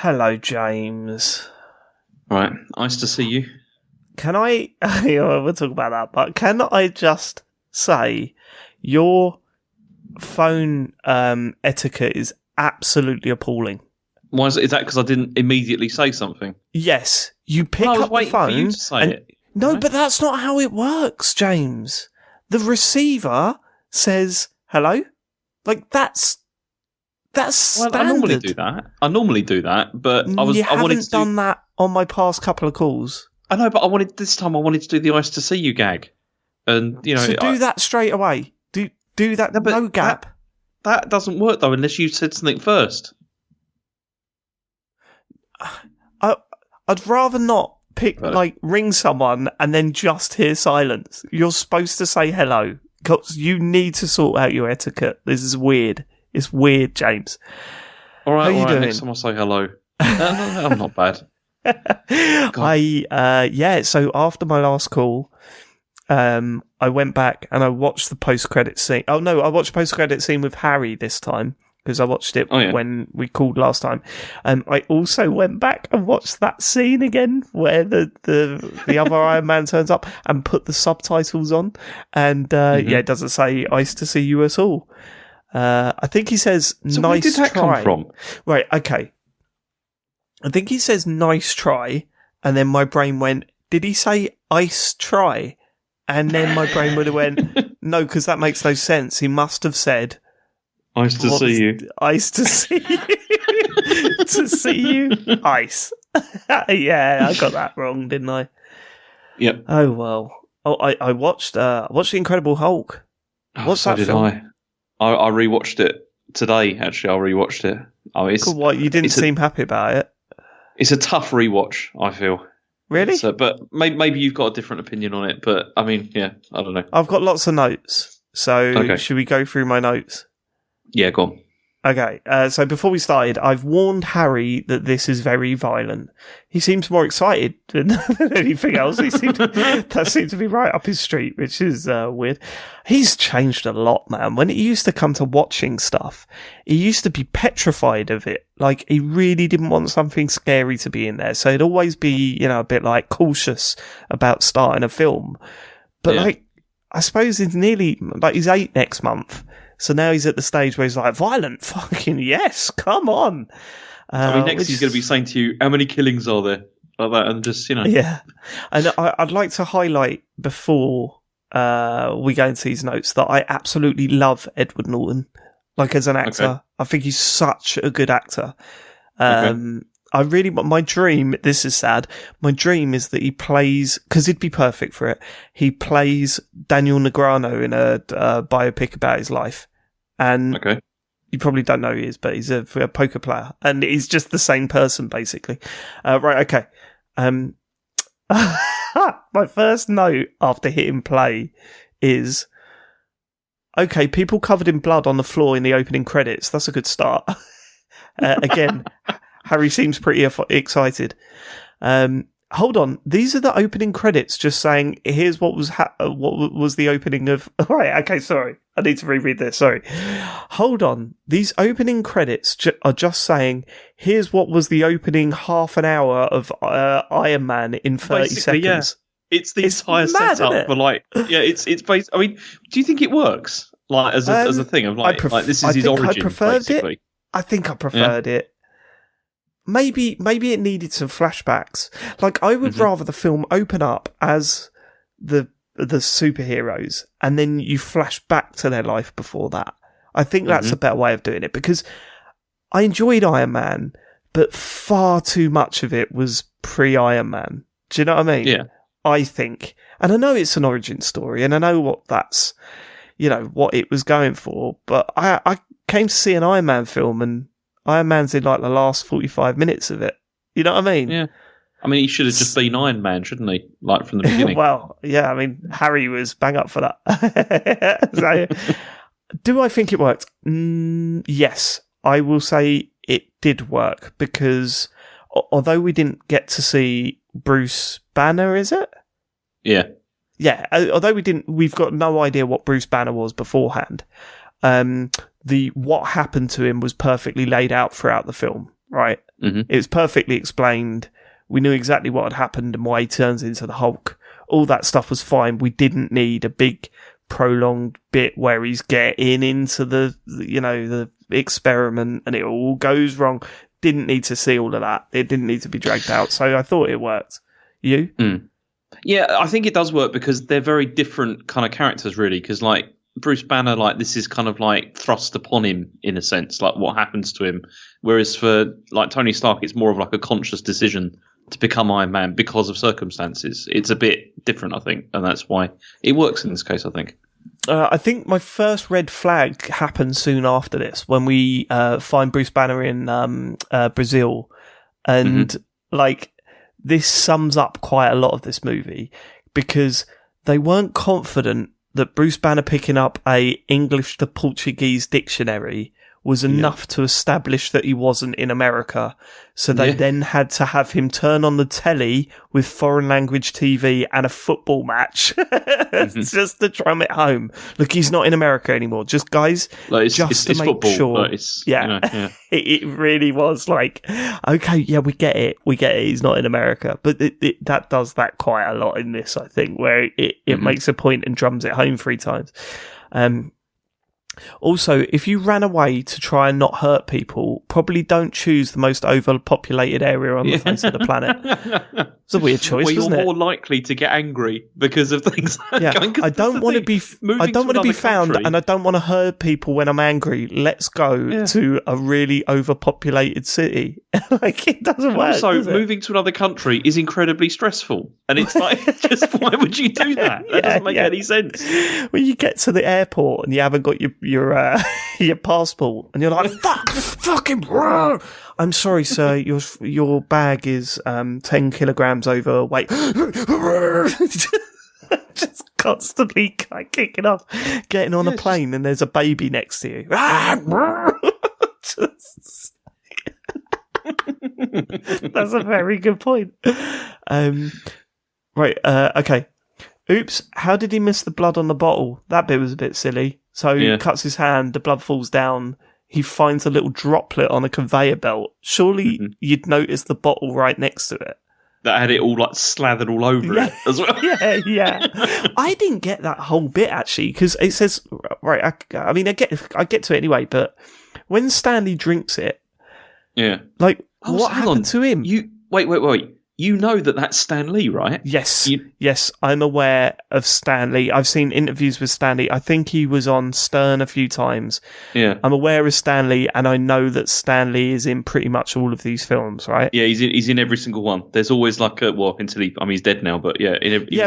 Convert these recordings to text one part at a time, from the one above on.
Hello, James. Right, nice to see you. Can I... we'll talk about that, but can I just say your phone etiquette is absolutely appalling. Why is that because I didn't immediately say something? Yes, you pick up the phone... For you to say it. No, right? But that's not how it works, James. The receiver says, hello? Like, that's standard. I normally do that, but I haven't done that on my past couple of calls. I know, but this time I wanted to do the "Ice to see you" gag, and So do that straight away. Do that. No gap. That doesn't work though unless you said something first. I'd rather not ring someone and then just hear silence. You're supposed to say hello. Because you need to sort out your etiquette. This is weird. It's weird, James. All right, how are you doing? Next time I'll say hello. No, I'm not bad. So after my last call, I went back and I watched the post-credit scene. Oh no, I watched post-credit scene with Harry this time because I watched it when we called last time. I also went back and watched that scene again where the other Iron Man turns up and put the subtitles on, and it doesn't say "Ice to see you" at all. I think he says so "nice where did that try." come from? Right, okay. I think he says "nice try," and then my brain went, "Did he say ice try?" And then my brain would have went, "No, because that makes no sense. He must have said." Ice to see you. Ice to see you. To see you. Ice. Yeah, I got that wrong, didn't I? Yep. Oh, well. Oh, I watched The Incredible Hulk. What's so that did film? I rewatched it today, actually. I rewatched it. Oh, Cool, what, you didn't seem happy about it? It's a tough rewatch, I feel. Really? But maybe you've got a different opinion on it. But, I mean, yeah, I don't know. I've got lots of notes. So should we go through my notes? Yeah, go on. Okay, so before we started, I've warned Harry that this is very violent. He seems more excited than anything else. That seemed to be right up his street, which is weird. He's changed a lot, man. When it used to come to watching stuff, he used to be petrified of it. Like, he really didn't want something scary to be in there. So he'd always be, a bit cautious about starting a film. But I suppose he's he's 8 next month. So now he's at the stage where he's like, violent, fucking yes, come on. Next he's going to be saying to you, how many killings are there? Like that, and just, Yeah. And I'd like to highlight before we go into these notes that I absolutely love Edward Norton. As an actor, okay. I think he's such a good actor. My dream, this is sad, my dream is that he plays, because he'd be perfect for it, he plays Daniel Negreanu in a biopic about his life. And you probably don't know who he is, but he's a poker player. And he's just the same person, basically. Right, okay. My first note after hitting play is, okay, people covered in blood on the floor in the opening credits. That's a good start. Again... Harry seems pretty excited. Hold on, these are the opening credits. Just saying, here's what was the opening of. Right, okay, sorry, I need to reread this. Sorry, hold on. These opening credits are just saying, here's what was the opening half an hour of Iron Man in 30 seconds. Yeah. It's the entire setup for it's based. I mean, do you think it works as a thing of this is his origin? I preferred it. I think I preferred it. Maybe it needed some flashbacks. I would rather the film open up as the superheroes and then you flash back to their life before that. I think that's a better way of doing it because I enjoyed Iron Man, but far too much of it was pre-Iron Man. Do you know what I mean? Yeah. I think. And I know it's an origin story and I know what that's, what it was going for, but I came to see an Iron Man film and Iron Man's in the last 45 minutes of it. You know what I mean? Yeah. I mean, he should have just been Iron Man, shouldn't he? From the beginning. Well, yeah, I mean, Harry was bang up for that. So, do I think it worked? Yes, I will say it did work because although we didn't get to see Bruce Banner, is it? Yeah. Yeah, although we've got no idea what Bruce Banner was beforehand. What happened to him was perfectly laid out throughout the film, right? Mm-hmm. It was perfectly explained. We knew exactly what had happened and why he turns into the Hulk. All that stuff was fine. We didn't need a big prolonged bit where he's getting into the experiment and it all goes wrong. Didn't need to see all of that. It didn't need to be dragged out. So I thought it worked. You? Yeah, I think it does work because they're very different kind of characters, really. Because like Bruce Banner, like this is kind of like thrust upon him in a sense, like what happens to him. Whereas for like Tony Stark, it's more of like a conscious decision to become Iron Man because of circumstances. It's a bit different, I think, and that's why it works in this case, I think. I think my first red flag happened soon after this when we find Bruce Banner in Brazil, and like this sums up quite a lot of this movie because they weren't confident that Bruce Banner picking up a English to Portuguese dictionary was enough to establish that he wasn't in America. So they then had to have him turn on the telly with foreign language TV and a football match just to drum it home. Look, he's not in America anymore. Just guys, like just to it's make football, sure. It really was like, okay, yeah, we get it. He's not in America. But that does that quite a lot in this, I think, where it makes a point and drums it home 3 times. Also, if you ran away to try and not hurt people, probably don't choose the most overpopulated area on the face of the planet. It's a weird choice, well, isn't it? You're more likely to get angry because of things. I don't want to be found, and I don't want to hurt people when I'm angry. Let's go to a really overpopulated city. Like it doesn't work. Also, moving to another country is incredibly stressful, and it's like, just why would you do that? That doesn't make any sense. When you get to the airport and you haven't got your passport, and you're like, fucking. I'm sorry, sir. Your bag is 10 kilograms overweight. Just constantly kicking off, getting on a plane, and there's a baby next to you. That's a very good point. Right. Okay. Oops. How did he miss the blood on the bottle? That bit was a bit silly. So he cuts his hand. The blood falls down. He finds a little droplet on a conveyor belt. Surely you'd notice the bottle right next to it. That had it all like slathered all over it as well. Yeah. I didn't get that whole bit actually because it says right. I mean, I get to it anyway. But when Stanley drinks it, like what happened to him? You wait. You know that's Stan Lee, right? Yes. Yes, I'm aware of Stan Lee. I've seen interviews with Stan Lee. I think he was on Stern a few times. Yeah. I'm aware of Stan Lee, and I know that Stan Lee is in pretty much all of these films, right? Yeah, he's in every single one. There's always like he's dead now, but yeah.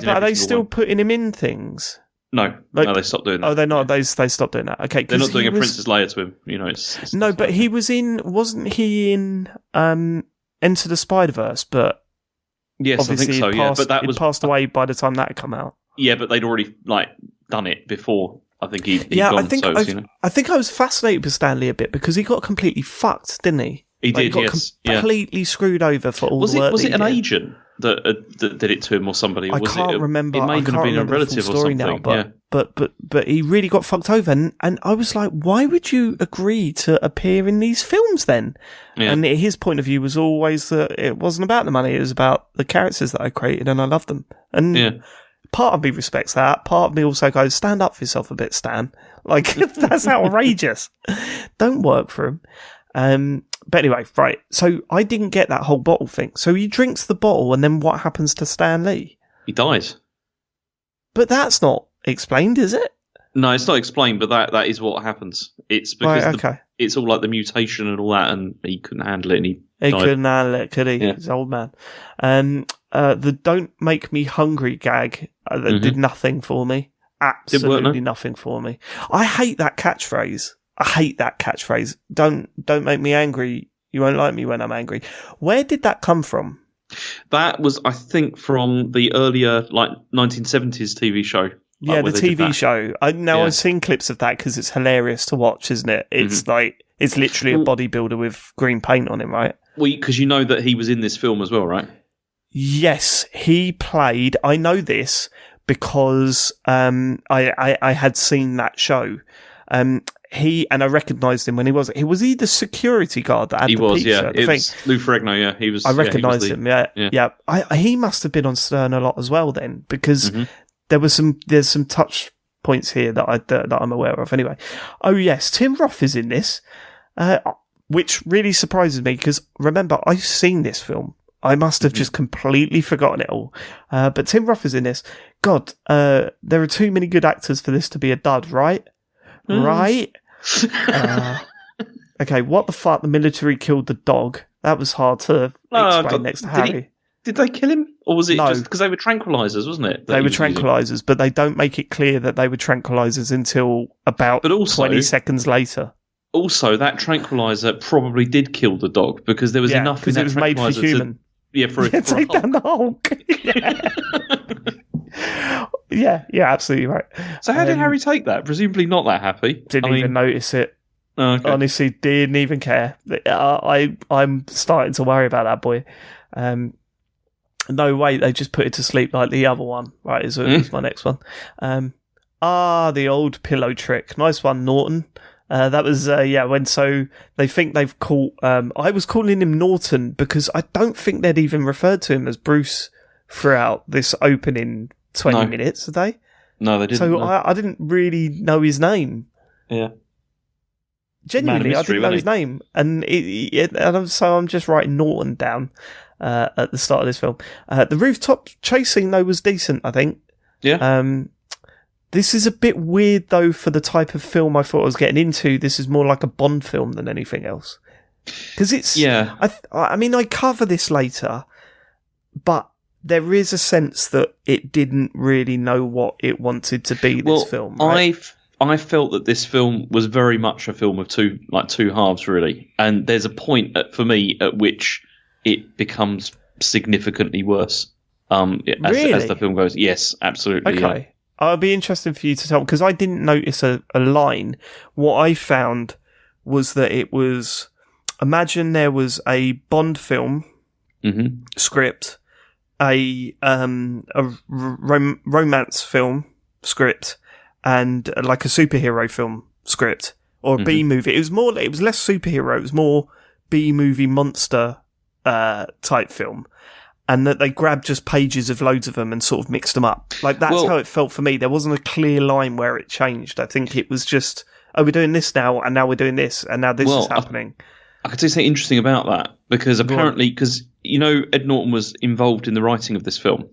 But are they still putting him in things? No, they stopped doing that. Oh, they're not. They stopped doing that. Okay, they're not doing a Princess Leia to him. You know, but he was in. Wasn't he in Enter the Spider-Verse? But yes, obviously I think so. But that was passed away by the time that had come out. Yeah, but they'd already done it before. I think he'd gone. I think I was fascinated with Stanley a bit because he got completely fucked, didn't he? He did. He got completely screwed over for all the work. Was it an agent that did it to him or somebody? I can't remember. It may have been a relative or something. Now, but he really got fucked over, and I was like, why would you agree to appear in these films then? Yeah. And his point of view was always that it wasn't about the money; it was about the characters that I created, and I loved them. And part of me respects that. Part of me also goes, stand up for yourself a bit, Stan. Like that's outrageous. Don't work for him. But anyway, right. So I didn't get that whole bottle thing. So he drinks the bottle, and then what happens to Stan Lee? He dies. But that's not explained, is it? No, it's not explained, but that is what happens. It's because it's all like the mutation and all that, and he couldn't handle it, and he died. Couldn't handle it, could he? Yeah. He's an old man. The "Don't Make Me Hungry" gag that did nothing for me. Absolutely nothing for me. I hate that catchphrase. Don't make me angry. You won't like me when I'm angry. Where did that come from? That was, I think, from the earlier 1970s TV show. Yeah, the TV show. I've seen clips of that because it's hilarious to watch, isn't it? It's it's literally a bodybuilder with green paint on him, right? Well, because you know that he was in this film as well, right? Yes, he played. I know this because I had seen that show. I recognised him when he was he the security guard that had the pizza? It was Lou Ferrigno, yeah. He was. I recognised him, yeah. He must have been on Stern a lot as well then, because there's some touch points here that I'm aware of. Anyway, oh yes, Tim Roth is in this, which really surprises me because remember I've seen this film. I must have just completely forgotten it all. But Tim Roth is in this. God, there are too many good actors for this to be a dud, right? Right? Okay, what the fuck? The military killed the dog. That was hard to explain next to Harry. Did they kill him? Or was it just because they were tranquilizers, wasn't it? They were tranquilizers, but they don't make it clear that they were tranquilizers until about 20 seconds later. Also, that tranquilizer probably did kill the dog because there was enough in that tranquilizer. Because it was made for human. For take down the Hulk. Yeah, absolutely right. So how did Harry take that? Presumably not that happy. Didn't even notice it. Oh, okay. Honestly, didn't even care. I'm starting to worry about that boy. No, wait, they just put it to sleep like the other one. Right, is my next one. The old pillow trick. Nice one, Norton. That was, when they think they've caught, I was calling him Norton because I don't think they'd even referred to him as Bruce throughout this opening 20 minutes, did they? No, they didn't. So I didn't really know his name. Yeah. Genuinely, I didn't know his name. And so I'm just writing Norton down at the start of this film. The rooftop chase scene, though, was decent, I think. Yeah. This is a bit weird, though, for the type of film I thought I was getting into. This is more like a Bond film than anything else. Because it's... Yeah. I mean, I cover this later, but there is a sense that it didn't really know what it wanted to be, this film. Right? I felt that this film was very much a film of two halves, really. And there's a point, for me, at which it becomes significantly worse as the film goes. Yes, absolutely. Okay. Yeah. I'll be interested for you to tell, because I didn't notice a line. What I found was that it was, imagine there was a Bond film script, a romance film script, and like a superhero film script, or a B-movie. It was less superhero, it was more B-movie monster type film. And that they grabbed just pages of loads of them and sort of mixed them up. Like, that's how it felt for me. There wasn't a clear line where it changed. I think it was just, we're doing this now, and now we're doing this, and now this is happening. I could say something interesting about that, because apparently, Ed Norton was involved in the writing of this film.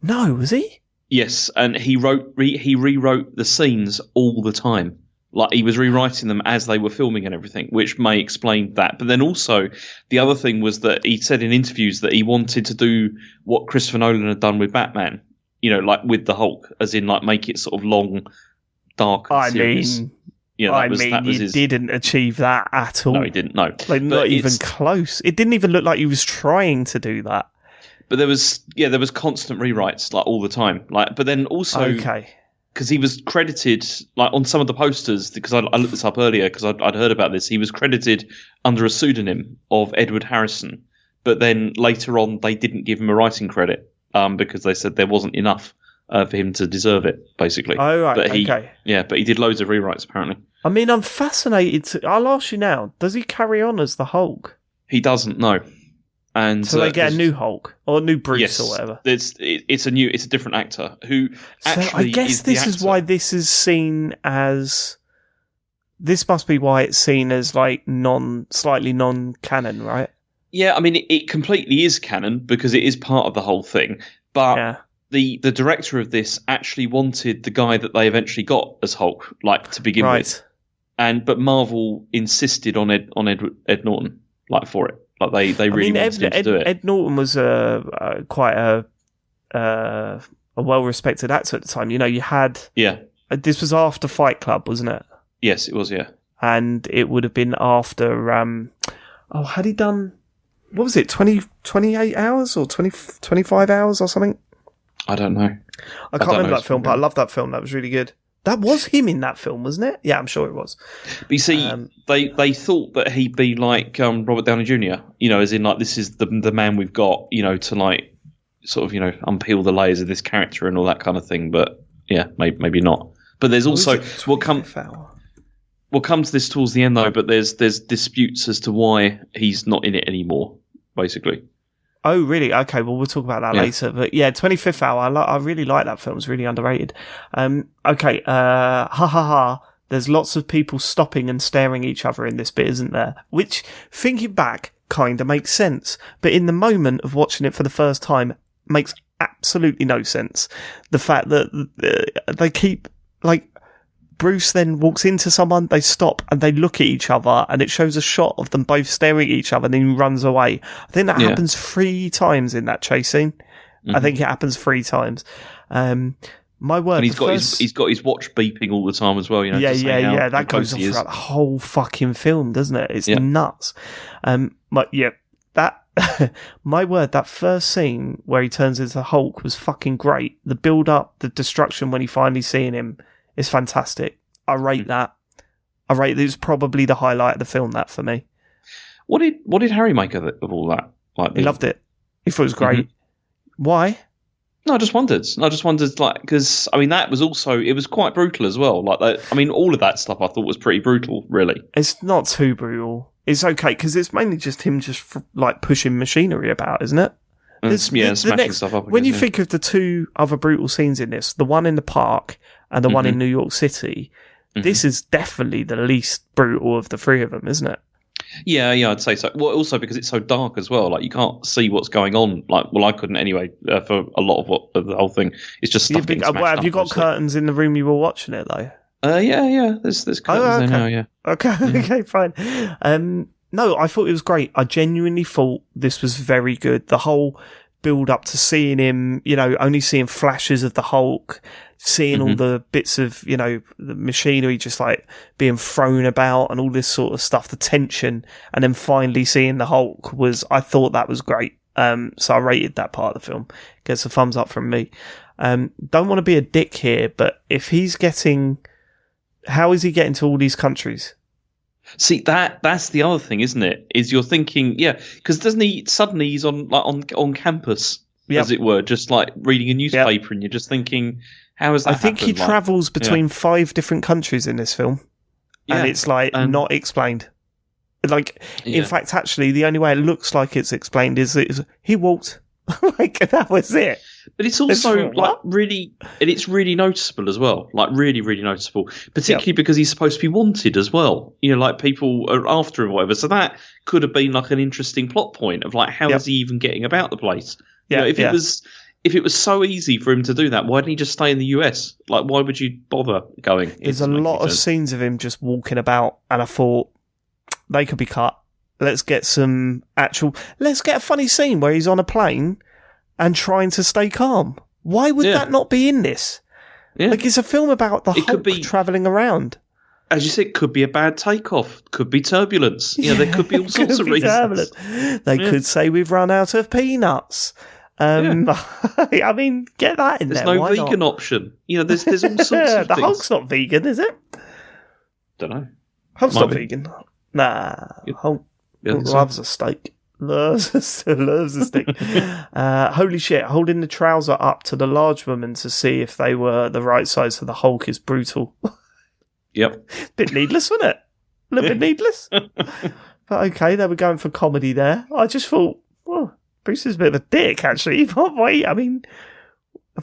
No, was he? Yes, and he rewrote the scenes all the time. Like, he was rewriting them as they were filming and everything, which may explain that. But then also, the other thing was that he said in interviews that he wanted to do what Christopher Nolan had done with Batman, like with the Hulk, as in like make it sort of long, dark, and serious. He didn't achieve that at all. No, he didn't. No, not even close. It didn't even look like he was trying to do that. But there was constant rewrites like all the time. Like, but then also because he was credited, like on some of the posters, because I looked this up earlier because I'd heard about this, he was credited under a pseudonym of Edward Harrison, but then later on they didn't give him a writing credit because they said there wasn't enough for him to deserve it, basically. Oh, right, but he did loads of rewrites, apparently. I mean, I'm fascinated. I'll ask you now, does he carry on as the Hulk? He doesn't, no. And so they get a new Hulk or a new Bruce or whatever. It's a different actor who actually. So I guess this is why this is seen as. This must be why it's seen as like slightly non-canon, right? Yeah, I mean it completely is canon because it is part of the whole thing. But the director of this actually wanted the guy that they eventually got as Hulk, like to begin with, but Marvel insisted on Ed Norton, like for it. Like they really wanted him to do it. Ed Norton was quite a well-respected actor at the time. You had... Yeah. This was after Fight Club, wasn't it? Yes, it was, yeah. And it would have been after... had he done... What was it, 28 hours or 25 hours or something? I don't know. I can't remember that film, but I love that film. That was really good. That was him in that film, wasn't it? Yeah, I'm sure it was. But you see, they thought that he'd be like Robert Downey Jr., as in like this is the man we've got, to like sort of, unpeel the layers of this character and all that kind of thing. But yeah, maybe not. But there's also We'll come to this towards the end, though, but there's disputes as to why he's not in it anymore, basically. Oh, really? Okay, well, we'll talk about that later. But yeah, 25th Hour, I really like that film. It's really underrated. Okay, ha ha ha. There's lots of people stopping and staring at each other in this bit, isn't there? Which, thinking back, kind of makes sense. But in the moment of watching it for the first time, makes absolutely no sense. The fact that they keep, like, Bruce then walks into someone, they stop and they look at each other, and it shows a shot of them both staring at each other, and then he runs away. I think that happens 3 times in that chase scene. I think it happens 3 times. My word, and he's got his watch beeping all the time as well. You know, yeah. That goes on throughout the whole fucking film, doesn't it? It's nuts. My word, that first scene where he turns into the Hulk was fucking great. The build up, the destruction when he finally seeing him is fantastic. I rate that. It was probably the highlight of the film, that for me. What did Harry make of all that? Like, he loved it. He thought it was great. Why? No, I just wondered, like, because I mean, that was also, it was quite brutal as well. Like, I mean, all of that stuff I thought was pretty brutal, really. It's not too brutal. It's okay because it's mainly just him like pushing machinery about, isn't it? Smashing stuff up. When you think of the 2 other brutal scenes in this, the one in the park and the one in New York City, this is definitely the least brutal of the 3 of them, isn't it? Yeah, I'd say so. Well, also because it's so dark as well. Like, you can't see what's going on. Like, well, I couldn't anyway for a lot of the whole thing. It's just stuff getting smashed up. Have you got curtains in the room you were watching it, though? Yeah. There's curtains there now, yeah. Okay, fine. No, I thought it was great. I genuinely thought this was very good. The whole build up to seeing him, you know, only seeing flashes of the Hulk, seeing all the bits of, you know, the machinery just like being thrown about and all this sort of stuff, the tension, and then finally seeing the Hulk I thought that was great. So I rated that part of the film. Gets a thumbs up from me. Don't want to be a dick here, but if he's how is he getting to all these countries? See, that's the other thing, isn't it? Is you're thinking, because doesn't he suddenly he's on campus, as it were, just like reading a newspaper, and you're just thinking, how is that? I think he travels between 5 different countries in this film, and it's like not explained. Like, in fact, actually, the only way it looks like it's explained is he walked. Like, that was it. But it's also really noticeable as well. Like, really, really noticeable. Particularly because he's supposed to be wanted as well. You know, like, people are after him or whatever. So that could have been like an interesting plot point of like, how is he even getting about the place? You know, if it was so easy for him to do that, why didn't he just stay in the US? Like, why would you bother going? There's a lot of scenes of him just walking about, and I thought they could be cut. Let's get a funny scene where he's on a plane and trying to stay calm. Why would that not be in this? Yeah. Like, it's a film about the Hulk travelling around. As you said, it could be a bad takeoff. Could be turbulence. You know, there could be all sorts of reasons. They could say we've run out of peanuts. I mean, get that in there. There's no vegan option. You know, there's all sorts of the things. Hulk's not vegan, is it? Don't know. Hulk's not vegan. Nah. Hulk loves a steak. Loves a steak. Holy shit, holding the trouser up to the large woman to see if they were the right size for the Hulk is brutal. Yep. Bit needless, wasn't it? A little bit needless. But okay, they were going for comedy there. I just thought, well, Bruce is a bit of a dick, actually. Wait, I mean,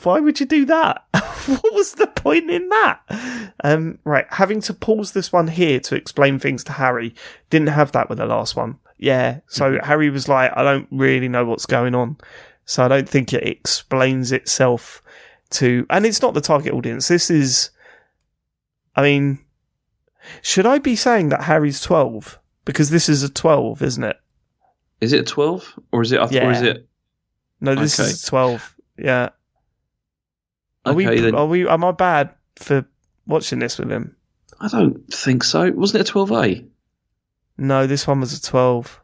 why would you do that? What was the point in that? Right, having to pause this one here to explain things to Harry. Didn't have that with the last one. Yeah, so Harry was like, I don't really know what's going on. So I don't think it explains itself to... And it's not the target audience. This is... I mean, should I be saying that Harry's 12? Because this is a 12, isn't it? Is it a 12? Or is it... Or is it... No, this is a 12. Yeah. Am I bad for watching this with him? I don't think so. Wasn't it a 12A? No, this one was a 12.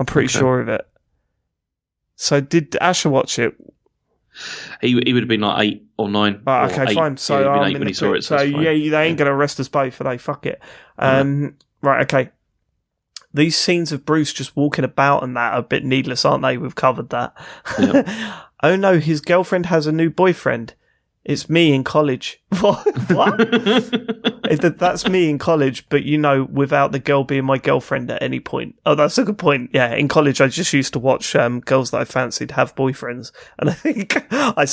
I'm pretty sure of it. So did Asher watch it? He would have been like 8 or 9. Oh, okay, 8. Fine. So I'm when he saw it. So they ain't going to arrest us both, are they? Fuck it. Right, okay. These scenes of Bruce just walking about and that are a bit needless, aren't they? We've covered that. Yep. Oh no, his girlfriend has a new boyfriend. It's me in college. What? That's me in college, but without the girl being my girlfriend at any point. Oh, that's a good point. Yeah, in college, I just used to watch girls that I fancied have boyfriends, and I think I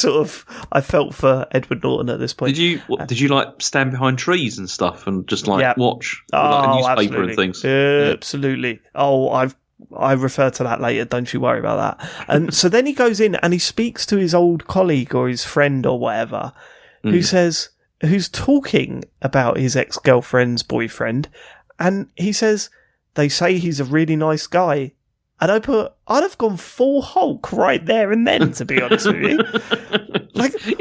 felt for Edward Norton at this point. Did you like stand behind trees and stuff and just watch a newspaper absolutely. and things? Absolutely. Oh, I refer to that later. Don't you worry about that. So then he goes in and he speaks to his old colleague or his friend or whatever, who's talking about his ex-girlfriend's boyfriend. And he says, they say he's a really nice guy. And I'd have gone full Hulk right there and then, to be honest with you.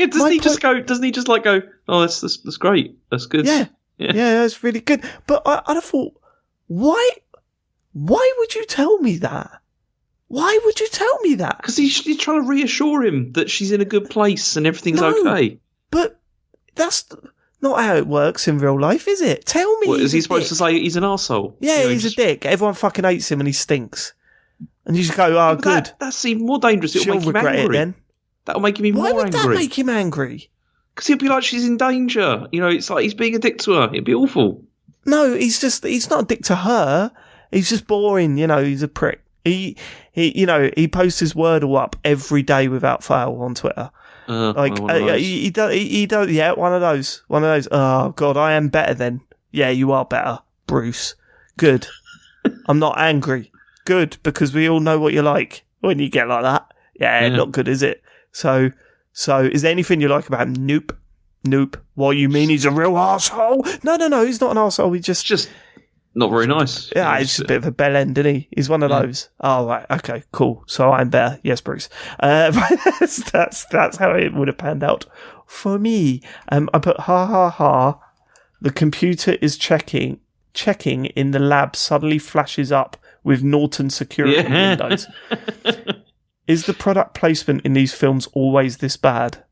Doesn't he just go, oh, that's great. That's good. Yeah, that's really good. But I'd have thought, why would you tell me that? Why would you tell me that? Because he's trying to reassure him that she's in a good place and everything's okay. But that's not how it works in real life, is it? Tell me. What, is he supposed to say he's an arsehole? Yeah, he's a dick. Everyone fucking hates him and he stinks. And you just go, oh, good. That's even more dangerous. It'll make him regret angry. it then. That'll make him even more angry. Why would that make him angry? Because he'll be like, she's in danger. It's like he's being a dick to her. It'd be awful. No, he's not a dick to her. He's just boring, he's a prick. He posts his Wordle up every day without fail on Twitter. He does, yeah, one of those. Oh God, I am better then. Yeah, you are better, Bruce. Good. I'm not angry. Good, because we all know what you're like when you get like that. Yeah, not good, is it? So is there anything you like about him? Nope. What, you mean he's a real arsehole? No, he's not an arsehole. He just not very nice. Yeah, he's just a bit of a bell end, isn't he? He's one of those. Oh, right. Okay, cool. So I'm better. Yes, Bruce. That's how it would have panned out for me. I put ha. The computer is checking in the lab suddenly flashes up with Norton security windows. Is the product placement in these films always this bad?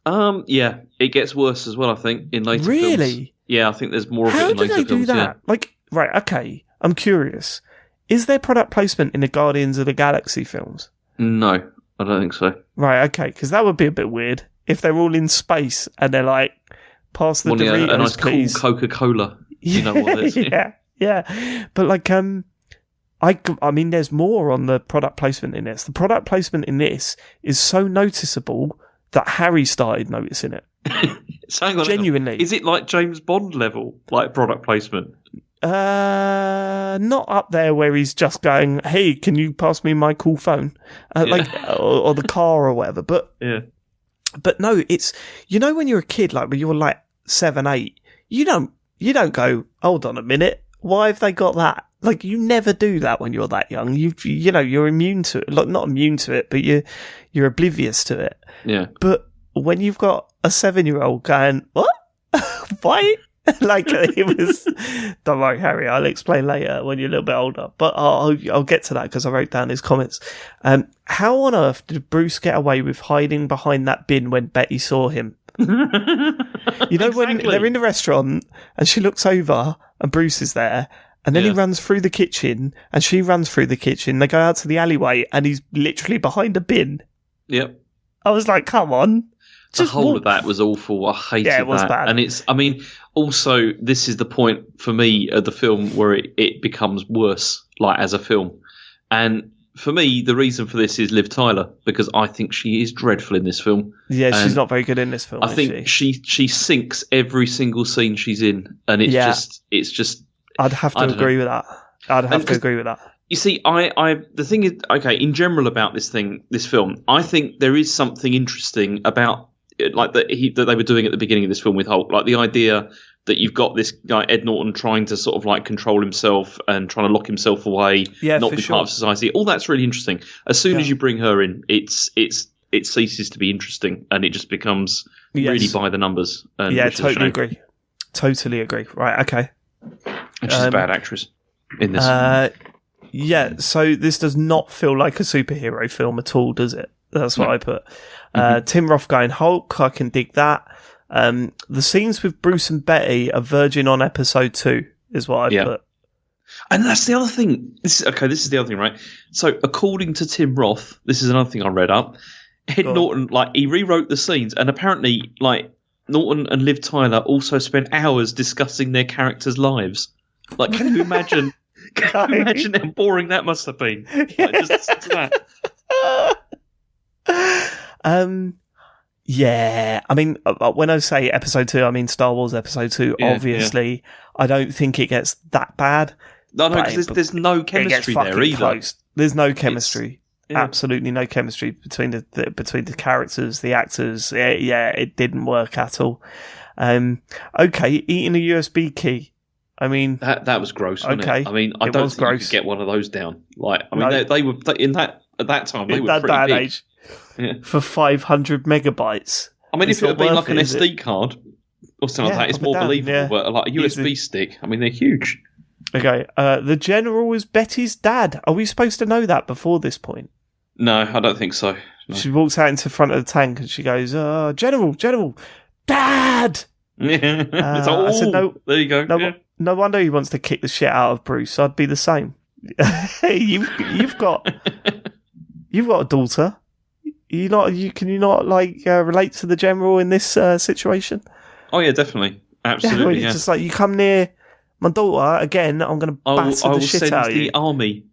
Yeah, it gets worse as well, I think, in later films. Really? Yeah, I think there's more of it in later films. How do they do that? Yeah. Right, okay, I'm curious. Is there product placement in the Guardians of the Galaxy films? No, I don't think so. Right, okay, because that would be a bit weird if they're all in space and they're like, pass the Doritos, a nice please. cool Coca-Cola. You know what it is. Yeah. But I mean, there's more on the product placement in this. The product placement in this is so noticeable that Harry started noticing it. Genuinely. Is it like James Bond level, like product placement? Not up there where he's just going, hey, can you pass me my cool phone? Or the car or whatever. But no, it's, when you're a kid, like when you're like 7, 8, you don't go, hold on a minute, why have they got that? Like, you never do that when you're that young. You're immune to it. Like, not immune to it, but you're oblivious to it. Yeah. But when you've got a 7-year-old going, what? Why? Like, it was... Don't worry, Harry, I'll explain later when you're a little bit older. But I'll get to that because I wrote down his comments. How on earth did Bruce get away with hiding behind that bin when Betty saw him? When they're in the restaurant and she looks over and Bruce is there, and then he runs through the kitchen and she runs through the kitchen. They go out to the alleyway and he's literally behind a bin. Yep. I was like, come on. The whole of that was awful. I hated that. Yeah, it was bad. And also, this is the point for me of the film where it becomes worse, like as a film. And for me, the reason for this is Liv Tyler, because I think she is dreadful in this film. Yeah, she's not very good in this film. I think she sinks every single scene she's in, and it's just. I'd have to agree with that. You see, the thing is, okay, in general about this film, I think there is something interesting about like that they were doing at the beginning of this film with Hulk, like the idea that you've got this guy Ed Norton trying to sort of like control himself and trying to lock himself away, not be part of society. All that's really interesting. As soon as you bring her in, it ceases to be interesting and it just becomes really by the numbers. And Totally agree. Right, okay. And she's a bad actress in this. Yeah, so this does not feel like a superhero film at all, does it? That's what I put. Tim Roth going Hulk, I can dig that. The scenes with Bruce and Betty are verging on episode 2, is what I put. And that's the other thing. This is the other thing, right? So according to Tim Roth, this is another thing I read up, Ed Norton, like, he rewrote the scenes, and apparently, like, Norton and Liv Tyler also spent hours discussing their characters' lives. Like, can you imagine? Can you imagine how boring that must have been? Like, just listen to that. Yeah. I mean, when I say episode 2, I mean Star Wars episode 2. Yeah, obviously, I don't think it gets that bad. No, because there's no chemistry there either. Close. There's no chemistry. Absolutely no chemistry between the characters, the actors. Yeah, it didn't work at all. Okay, eating a USB key. I mean, that was gross. Wasn't it? I mean, I don't think you could get one of those down. Like, I mean, they were in that at that time. They were pretty big. Age, for 500 megabytes. I mean, if it had been like an SD card or something like that, it's more believable. Yeah. But like a USB stick, I mean, they're huge. Okay, the General is Betty's dad. Are we supposed to know that before this point? No, I don't think so. No. She walks out into front of the tank and she goes, General, Dad! Yeah. I said, no, there you go. No wonder he wants to kick the shit out of Bruce. I'd be the same. Hey, you've got a daughter. Can you not relate to the General in this situation? Oh yeah, definitely, absolutely. It's just like, you come near my daughter again, I'm going to batter the shit out of you. I will send the army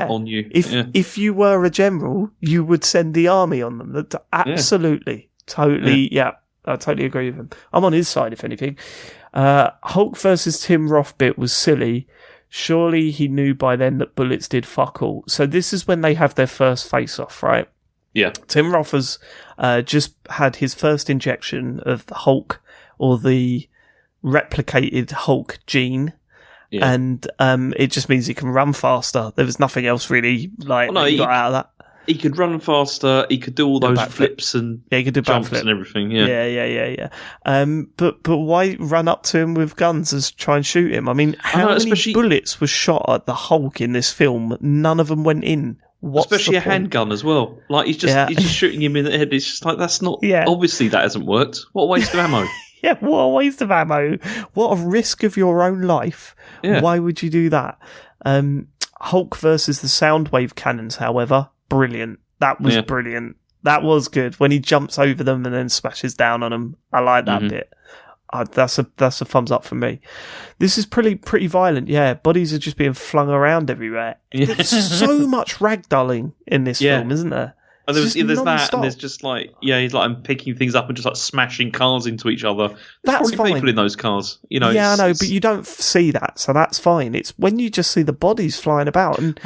on you. If you were a general, you would send the army on them. Absolutely. Totally, I totally agree with him. I'm on his side, if anything. Hulk versus Tim Roth bit was silly. Surely he knew by then that bullets did fuck all. So this is when they have their first face-off, right? Yeah. Tim Roth has just had his first injection of the Hulk, or the replicated Hulk gene. Yeah. And it just means he can run faster. There was nothing else really he got out of that. He could run faster. He could do all those flips and he could do jumps and everything. Yeah. But why run up to him with guns and try and shoot him? I mean, how many bullets were shot at the Hulk in this film? None of them went in. Especially a handgun as well. Like he's just shooting him in the head. It's just like, that's not. Yeah. Obviously, that hasn't worked. What a waste of ammo. Yeah, what a waste of ammo. What a risk of your own life. Yeah. Why would you do that? Hulk versus the Soundwave cannons, however, brilliant. That was brilliant. That was good. When he jumps over them and then smashes down on them. I like that bit. That's a thumbs up for me. This is pretty violent. Yeah, bodies are just being flung around everywhere. There's so much ragdolling in this film, isn't there? And there's that, and there's just like, he's like, I'm picking things up and just like smashing cars into each other. There's probably fine. People in those cars, you know. Yeah, I know, but you don't see that, so that's fine. It's when you just see the bodies flying about. And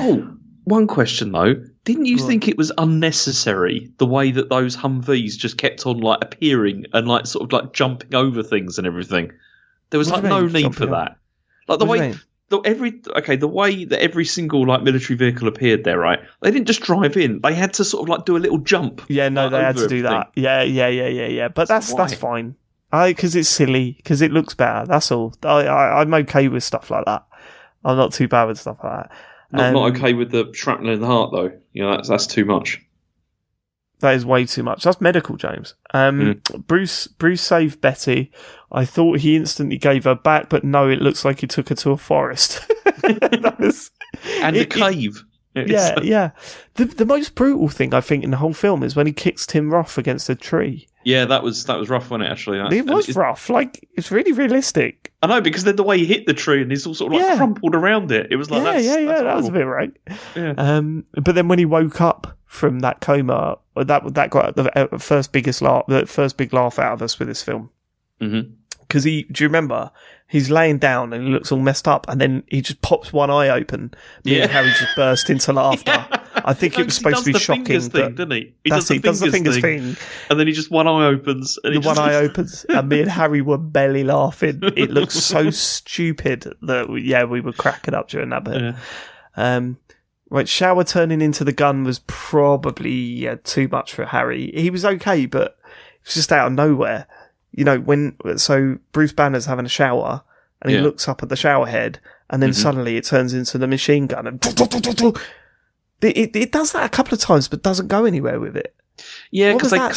one question though, didn't you think it was unnecessary the way that those Humvees just kept on like appearing and like sort of like jumping over things and everything? There was like no need for that. Like the way. The way that every single like military vehicle appeared there, right? They didn't just drive in; they had to sort of like do a little jump. Yeah, no, they had to do that. Yeah. But that's fine. Because it's silly. Because it looks better. That's all. I'm okay with stuff like that. I'm not too bad with stuff like that. Not okay with the shrapnel in the heart, though. You know, that's too much. That is way too much. That's medical, James. Bruce saved Betty. I thought he instantly gave her back, but no, it looks like he took her to a forest. A cave. Yeah. The most brutal thing, I think, in the whole film is when he kicks Tim Roth against a tree. Yeah, that was rough, wasn't it, actually? It was rough. Like, it's really realistic. I know, because then the way he hit the tree and he's all sort of like crumpled around it. It was like, that's that was a bit rank. Yeah. But then when he woke up from that coma, that got the first big laugh out of us with this film. Mm-hmm. Because do you remember? He's laying down and he looks all messed up, and then he just pops one eye open. Me and Harry just burst into laughter. I think it was supposed to be shocking. Doesn't he? He does the fingers thing. And then he just one eye opens. And one eye opens, and me and Harry were belly laughing. It looked so stupid that we were cracking up during that bit. Yeah. Right, shower turning into the gun was probably too much for Harry. He was okay, but it was just out of nowhere. You know, so Bruce Banner's having a shower and he looks up at the shower head, and then suddenly it turns into the machine gun, and it does that a couple of times, but doesn't go anywhere with it. Yeah, because I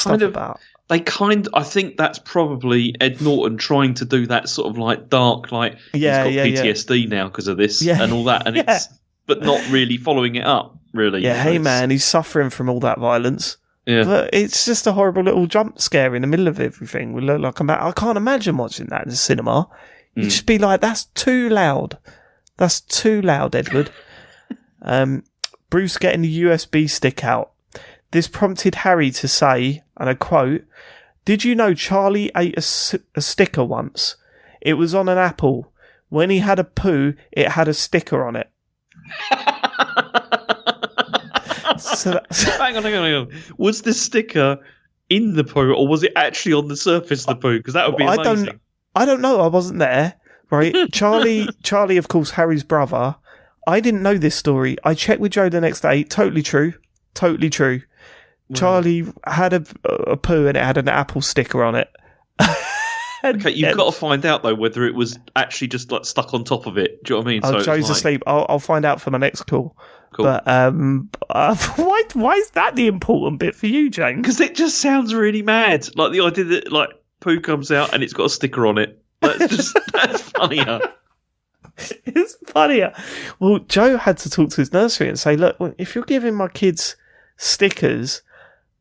think that's probably Ed Norton trying to do that sort of like dark, like he's got PTSD now because of this and all that, and it's but not really following it up, really. Yeah, hey man, he's suffering from all that violence. Yeah. But it's just a horrible little jump scare in the middle of everything. We look like I can't imagine watching that in the cinema. You'd just be like, that's too loud. That's too loud, Edward. Bruce getting the USB stick out. This prompted Harry to say, and I quote, "Did you know Charlie ate a sticker once? It was on an apple. When he had a poo, it had a sticker on it." Hang on. Was the sticker in the poo, or was it actually on the surface of the poo? Because that would be amazing. I don't know. I wasn't there. Right, Charlie, of course, Harry's brother. I didn't know this story. I checked with Joe the next day. Totally true. Wow. Charlie had a poo and it had an apple sticker on it. Okay, you've got to find out though whether it was actually just like stuck on top of it. Do you know what I mean? Oh, Joe's asleep. I'll find out for my next call. Cool. But why is that the important bit for you, James? Because it just sounds really mad. Like the idea that like poo comes out and it's got a sticker on it. That's funnier. It's funnier. Well, Joe had to talk to his nursery and say, look, if you're giving my kids stickers,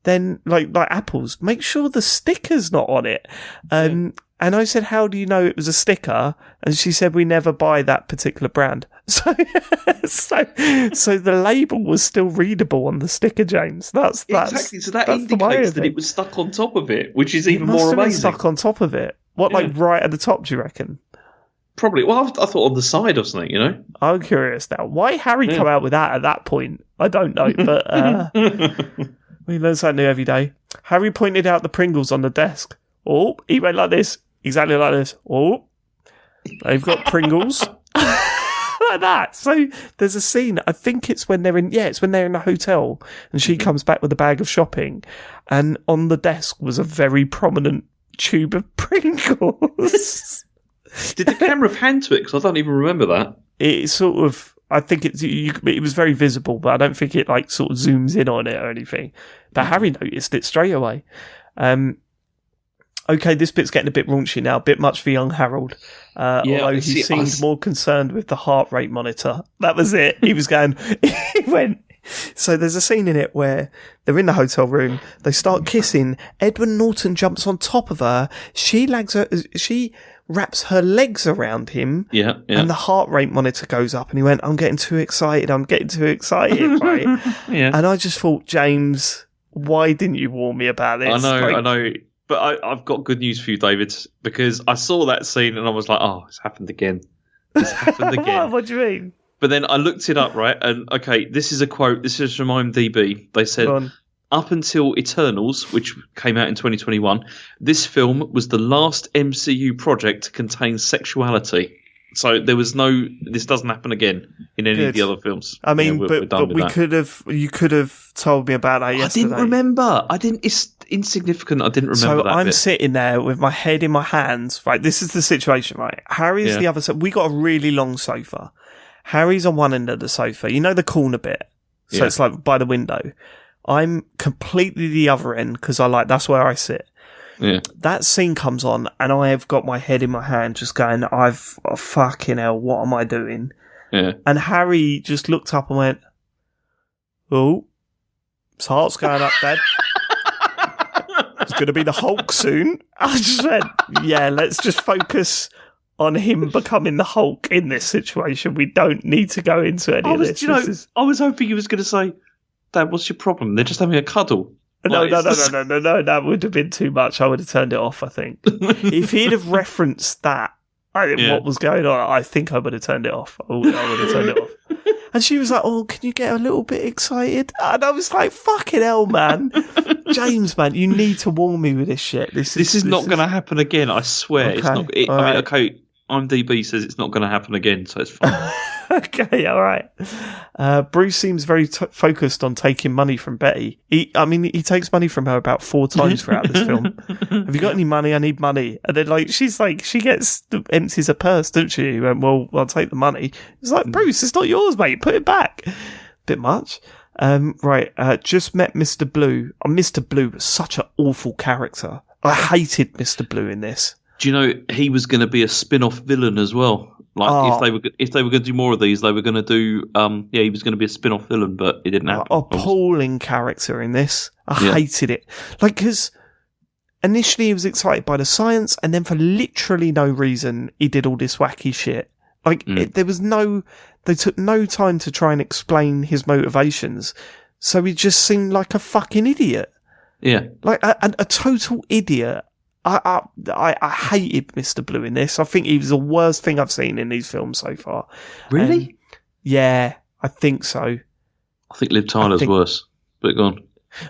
then like apples, make sure the sticker's not on it. And I said, how do you know it was a sticker? And she said, we never buy that particular brand. So the label was still readable on the sticker, James. That's exactly. So that indicates that it was stuck on top of it, which is even more amazing. Stuck on top of it. What, like right at the top? Do you reckon? Probably. Well, I thought on the side or something. You know. I'm curious now. Why Harry come out with that at that point? I don't know, but we learn something new every day. Harry pointed out the Pringles on the desk. Oh, he went like this, exactly like this. Oh, they've got Pringles. Like that. So there's a scene, I think it's when they're in the hotel and she comes back with a bag of shopping and on the desk was a very prominent tube of Pringles. Did the camera pan to it? Because I don't even remember that. It sort of, I think it was very visible, but I don't think it like sort of zooms in on it or anything. But Harry noticed it straight away. Okay, this bit's getting a bit raunchy now, a bit much for young Harold. Although he seemed more concerned with the heart rate monitor. That was it. He was going, he went. So there's a scene in it where they're in the hotel room, they start kissing, Edward Norton jumps on top of her, she wraps her legs around him, and the heart rate monitor goes up, and he went, I'm getting too excited, right? And I just thought, James, why didn't you warn me about this? I know. But I've got good news for you, David, because I saw that scene and I was like, oh, it's happened again. What do you mean? But then I looked it up, right? And, okay, this is a quote. This is from IMDb. They said, up until Eternals, which came out in 2021, this film was the last MCU project to contain sexuality. So there was this doesn't happen again in any of the other films. I mean, you could have told me about that yesterday. I didn't remember. It's insignificant. I didn't remember that. So I'm sitting there with my head in my hands. Right, this is the situation, right? Harry's the other side. We got a really long sofa. Harry's on one end of the sofa. You know the corner bit? So it's like by the window. I'm completely the other end because that's where I sit. Yeah. That scene comes on and I have got my head in my hand just going, fucking hell, what am I doing? Yeah. And Harry just looked up and went, oh, his heart's going up, Dad. It's going to be the Hulk soon. I just went, yeah, let's just focus on him becoming the Hulk in this situation. We don't need to go into any of this. I was hoping he was going to say, Dad, what's your problem? They're just having a cuddle. No, that would have been too much. I would have turned it off, I think. If he'd have referenced that, what was going on, I think I would have turned it off. I would have turned it off. And she was like, oh, can you get a little bit excited? And I was like, fucking hell, man. James, man, you need to warn me with this shit. This is not going to happen again, I swear. Okay, it's not. Okay, IMDb says it's not going to happen again, so it's fine. Okay, all right. Bruce seems very focused on taking money from Betty. He takes money from her about 4 times throughout this film. Have you got any money? I need money. And then, she empties her purse, doesn't she? He went, well, I'll take the money. It's like, Bruce, it's not yours, mate. Put it back. Bit much. Just met Mr. Blue. Mr. Blue was such an awful character. I hated Mr. Blue in this. Do you know he was going to be a spin-off villain as well? Like if they were going to do more of these, they were going to do. He was going to be a spin-off villain, but it didn't happen. Appalling character in this. I hated it. Like, because initially he was excited by the science, and then for literally no reason, he did all this wacky shit. Like, they took no time to try and explain his motivations, so he just seemed like a fucking idiot. Yeah. Like, a total idiot. I hated Mr. Blue in this. I think he was the worst thing I've seen in these films so far. Really? Yeah, I think so. I think Liv Tyler's worse, but go on.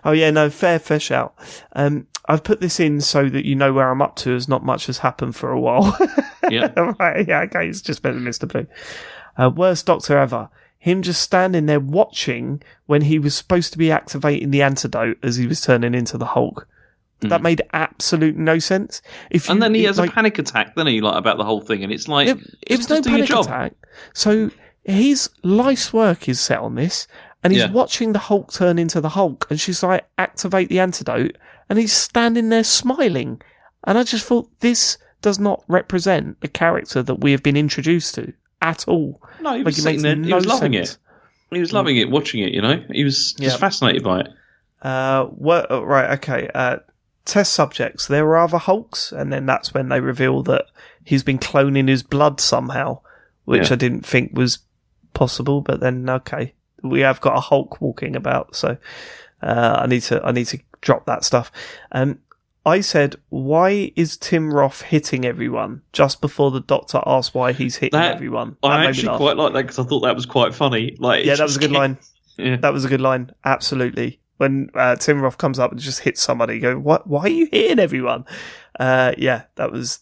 Oh yeah, no, fair shout. I've put this in so that you know where I'm up to, as not much has happened for a while. Yeah. Right, yeah, okay, it's just better than Mr. Blue. Worst Doctor ever. Him just standing there watching when he was supposed to be activating the antidote as he was turning into the Hulk. That made absolute no sense. And then he has a panic attack, doesn't he, like, about the whole thing? And it's like, it was no panic attack. So his life's work is set on this, and he's watching the Hulk turn into the Hulk, and she's like, activate the antidote, and he's standing there smiling. And I just thought, this does not represent the character that we have been introduced to at all. No, he was sitting there, he was loving it. He was loving it, watching it, you know? He was just fascinated by it. Right, okay. Test subjects. There were other Hulks, and then that's when they reveal that he's been cloning his blood somehow, which I didn't think was possible. But then, okay, we have got a Hulk walking about, so I need to drop that stuff. I said, why is Tim Roth hitting everyone just before the Doctor asks why he's hitting everyone? I actually quite like that because I thought that was quite funny. Like, yeah, that was a good line. Yeah. That was a good line. Absolutely. When Tim Roth comes up and just hits somebody, you go, "What? Why are you hitting everyone?" Yeah, that was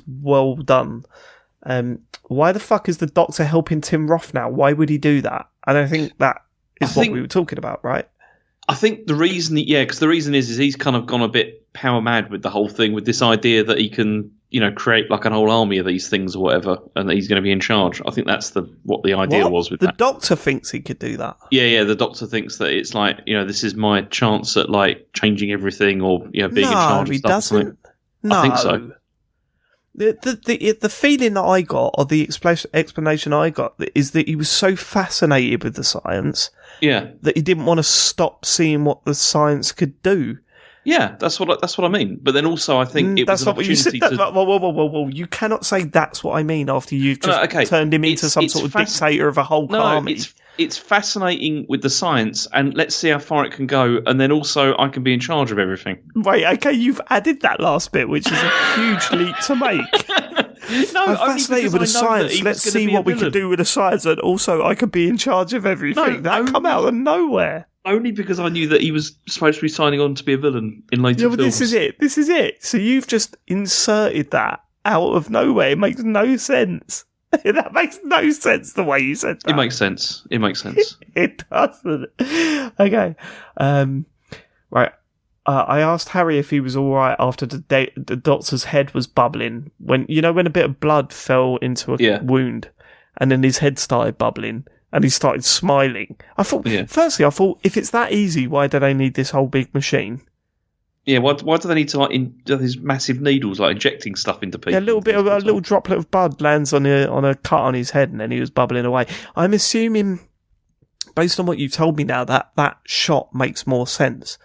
well done. Why the fuck is the Doctor helping Tim Roth now? Why would he do that? And I think that is what we were talking about, right? I think the reason, because the reason is he's kind of gone a bit power mad with the whole thing, with this idea that he can, create like an whole army of these things or whatever, and that he's going to be in charge. I think that's what the idea was with that. The Doctor thinks he could do that. Yeah, the Doctor thinks that it's like, this is my chance at like changing everything or, being in charge of stuff. Doesn't. No, I think so. The feeling that I got, or the explanation I got, is that he was so fascinated with the science, that he didn't want to stop seeing what the science could do. Yeah, that's what I mean. But then also, I think it was an opportunity to. Whoa! You cannot say that's what I mean after you've just turned him into some sort of dictator of a whole army. It's fascinating with the science, and let's see how far it can go. And then also, I can be in charge of everything. Wait, okay, you've added that last bit, which is a huge leap to make. No, I'm fascinated with the science. Let's see what we can do with the science, and also I could be in charge of everything. That come out of nowhere. Only because I knew that he was supposed to be signing on to be a villain in later films. This is it. So you've just inserted that out of nowhere. It makes no sense. That makes no sense the way you said that. It makes sense. It doesn't. Okay. Right. I asked Harry if he was all right after the Doctor's head was bubbling. When a bit of blood fell into a wound, and then his head started bubbling. And he started smiling. I thought, firstly, if it's that easy, why do they need this whole big machine? Yeah, why do they need to these massive needles injecting stuff into people? Yeah, a little droplet of blood lands on a cut on his head, and then he was bubbling away. I'm assuming, based on what you've told me now, that shot makes more sense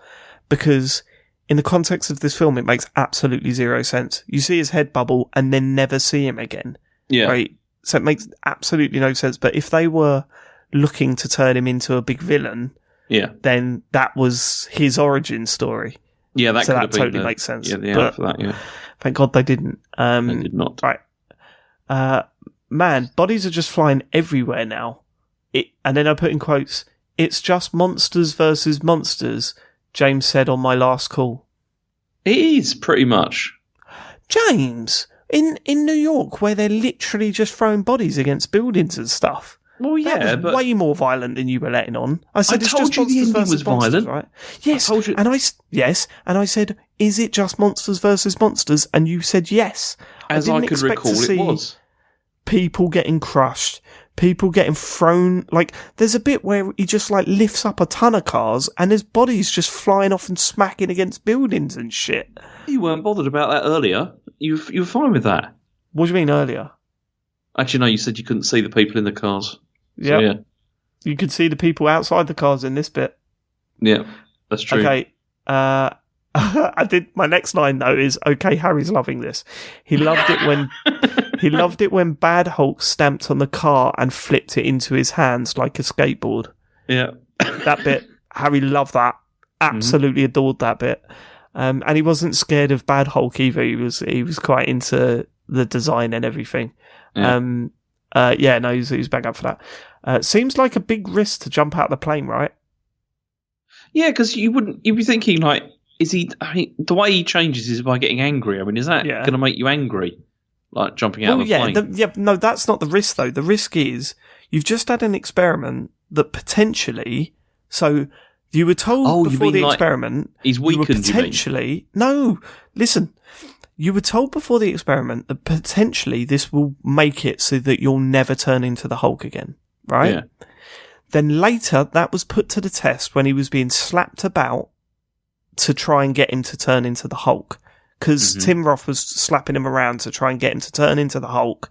because in the context of this film, it makes absolutely zero sense. You see his head bubble and then never see him again. Yeah, right. So it makes absolutely no sense. But if they were looking to turn him into a big villain, then that was his origin story. Yeah, that totally makes sense. Yeah, for that, yeah. Thank God they didn't. They did not. Right. Man, bodies are just flying everywhere now. And then I put in quotes, "It's just monsters versus monsters," James said on my last call. It is, pretty much. James! In New York, where they're literally just throwing bodies against buildings and stuff. Well, yeah, that was way more violent than you were letting on. I said it's just the ending was violent, right? Yes, and I said, is it just monsters versus monsters? And you said yes. As I could recall, it was. People getting crushed, people getting thrown. Like, there's a bit where he just lifts up a ton of cars, and his body's just flying off and smacking against buildings and shit. You weren't bothered about that earlier. You were fine with that. What do you mean earlier? Actually, no, you said you couldn't see the people in the cars. Yep. So, yeah. You could see the people outside the cars in this bit. Yeah, that's true. Okay. I did. My next line though is, okay, Harry's loving this. He loved it when Bad Hulk stamped on the car and flipped it into his hands like a skateboard. Yeah. That bit, Harry loved that. Absolutely adored that bit. And he wasn't scared of Bad Hulk either. He was quite into the design and everything. Yeah. He was bang up for that. Seems like a big risk to jump out of the plane, right? Yeah, because you'd be thinking, like, the way he changes is by getting angry. I mean, is that going to make you angry? Like jumping out of a plane? No, that's not the risk, though. The risk is you've just had an experiment that potentially... So you were told before the experiment... He's weakened, potentially... No, listen. You were told before the experiment that potentially this will make it so that you'll never turn into the Hulk again, right? Yeah. Then later, that was put to the test when he was being slapped about to try and get him to turn into the Hulk. Because Tim Roth was slapping him around to try and get him to turn into the Hulk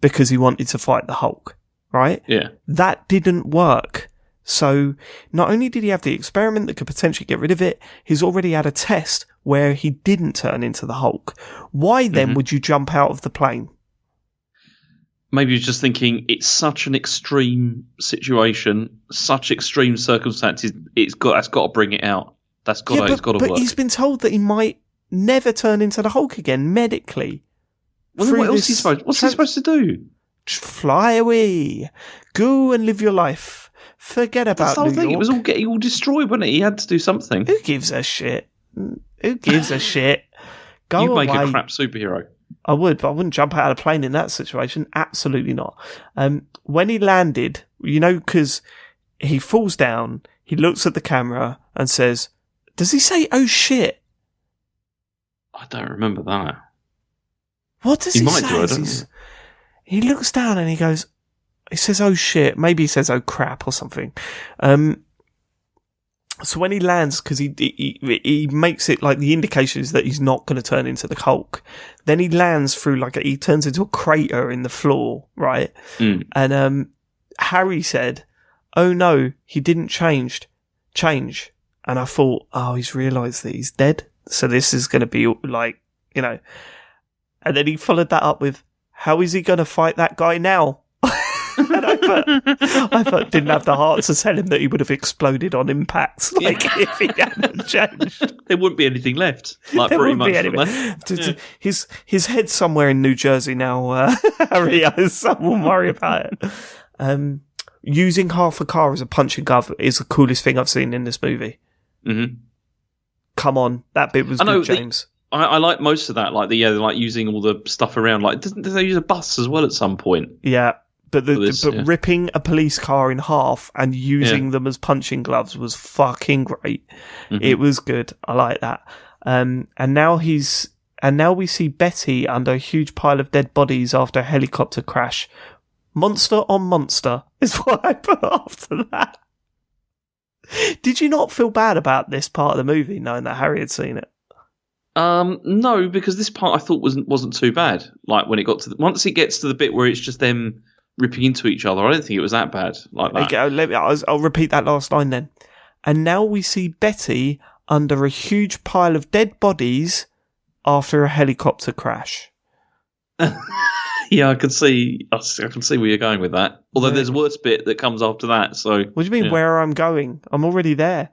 because he wanted to fight the Hulk, right? Yeah. That didn't work. So not only did he have the experiment that could potentially get rid of it, he's already had a test where he didn't turn into the Hulk. Why then would you jump out of the plane? Maybe he's just thinking it's such an extreme situation, such extreme circumstances. That's got to bring it out. It's got to work. But he's been told that he might never turn into the Hulk again medically. Well, then what's he supposed to do? Fly away, go and live your life. Forget about That's the whole New thing. York. It was all getting all destroyed, wasn't it? He had to do something. Who gives a shit? Who gives a shit? Go You'd away. make a crap superhero. I would, but I wouldn't jump out of a plane in that situation. Absolutely not. When he landed, because he falls down, he looks at the camera and says, does he say, oh shit? I don't remember that. What does he might say? do, I don't know. He looks down and he says, oh shit. Maybe he says, oh crap or something. So when he lands, because he makes it like the indication is that he's not going to turn into the Hulk. Then he lands through he turns into a crater in the floor, right? And Harry said, "Oh no, he didn't change." And I thought, oh, he's realised that he's dead. So this is going to be And then he followed that up with, "How is he going to fight that guy now?" And I thought didn't have the heart to tell him that he would have exploded on impact, if he hadn't changed. There wouldn't be anything left. Pretty much. His head's somewhere in New Jersey now, Harry. So I won't worry about it. Using half a car as a punching glove is the coolest thing I've seen in this movie. Mm-hmm. Come on, that bit was good, James. I like most of that. They're using all the stuff around. Did they use a bus as well at some point? Yeah. But ripping a police car in half and using them as punching gloves was fucking great. Mm-hmm. It was good. I like that. And now we see Betty under a huge pile of dead bodies after a helicopter crash. Monster on monster is what I put after that. Did you not feel bad about this part of the movie, knowing that Harry had seen it? No, because this part I thought wasn't too bad. When it got to once it gets to the bit where it's just them ripping into each other, I don't think it was that bad like that. Okay, I'll repeat that last line then. And now we see Betty under a huge pile of dead bodies after a helicopter crash. Yeah, I can see where you're going with that. Although there's a worse bit that comes after that. So what do you mean where I'm going? I'm already there.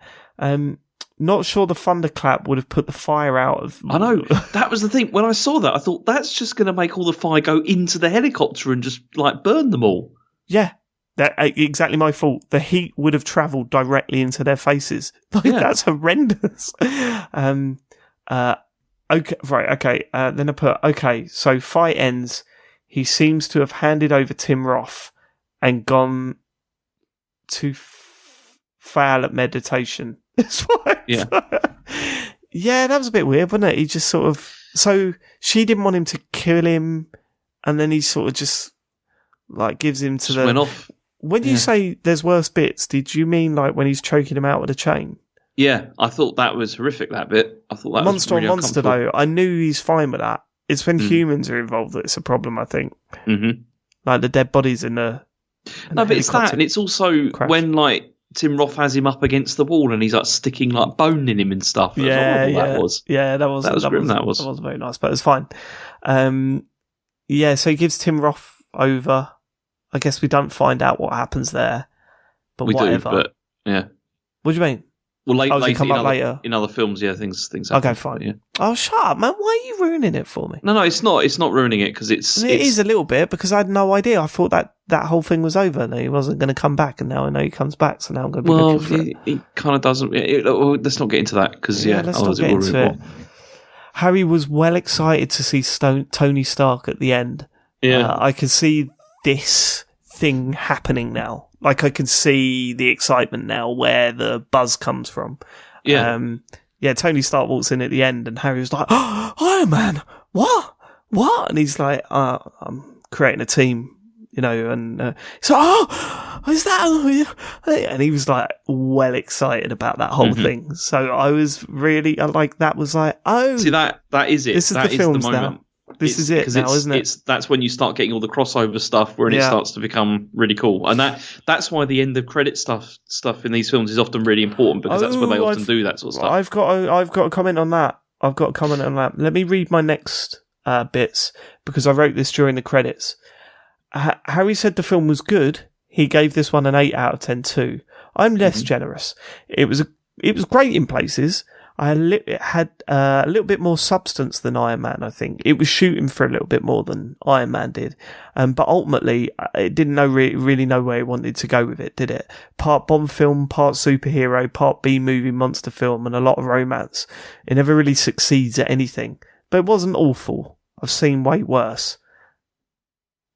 Not sure the thunderclap would have put the fire out of... I know. That was the thing. When I saw that, I thought, that's just going to make all the fire go into the helicopter and just, burn them all. Yeah. Exactly my fault. The heat would have travelled directly into their faces. That's horrendous. Okay, right, okay. Then I put, okay, so fight ends. He seems to have handed over Tim Roth and gone to fail at meditation. Yeah, that was a bit weird, wasn't it? He just sort of... So she didn't want him to kill him, and then he sort of just gives him to just went off. When you say there's worse bits, did you mean when he's choking him out with a chain? Yeah, I thought that was horrific, that bit. I thought that Monster was really on monster, though. I knew he's fine with that. It's when humans are involved that it's a problem, I think. Mm-hmm. like the dead bodies in the. No, but it's that, and it's also crash. when like Tim Roth has him up against the wall and he's like sticking like bone in him and stuff. That was grim. That was very nice, but it was fine. So he gives Tim Roth over. I guess we don't find out what happens there, but we whatever. do, but yeah. What do you mean? Well, later in other films, things happen. Okay, fine. Yeah. Oh, shut up, man! Why are you ruining it for me? No, it's not. It's not ruining it because it is a little bit because I had no idea. I thought that whole thing was over and he wasn't going to come back, and now I know he comes back. So now I'm going to be looking for it. He kind of doesn't. Let's not get into that because let's not get into it. Harry was well excited to see Tony Stark at the end. Yeah, I could see this thing happening now. Like I can see the excitement now where the buzz comes from. Yeah. Tony Stark walks in at the end and Harry was like, "Oh, Iron Man, what? And he's like, I'm creating a team, and he's like, "Oh, is that?" And he was like, well excited about that whole thing. So I was really, that was like, oh. See, that is it. This is the films now. This is it now, isn't it? That's when you start getting all the crossover stuff where it starts to become really cool. And that's why the end of credit stuff in these films is often really important because that's where they often do that sort of stuff. I've got a comment on that. Let me read my next bits because I wrote this during the credits. Harry said the film was good. He gave this one an 8 out of 10 too. I'm less generous. It was great in places. It had a little bit more substance than Iron Man, I think. It was shooting for a little bit more than Iron Man did. But ultimately, it didn't really know where it wanted to go with it, did it? Part Bond film, part superhero, part B-movie monster film, and a lot of romance. It never really succeeds at anything. But it wasn't awful. I've seen way worse.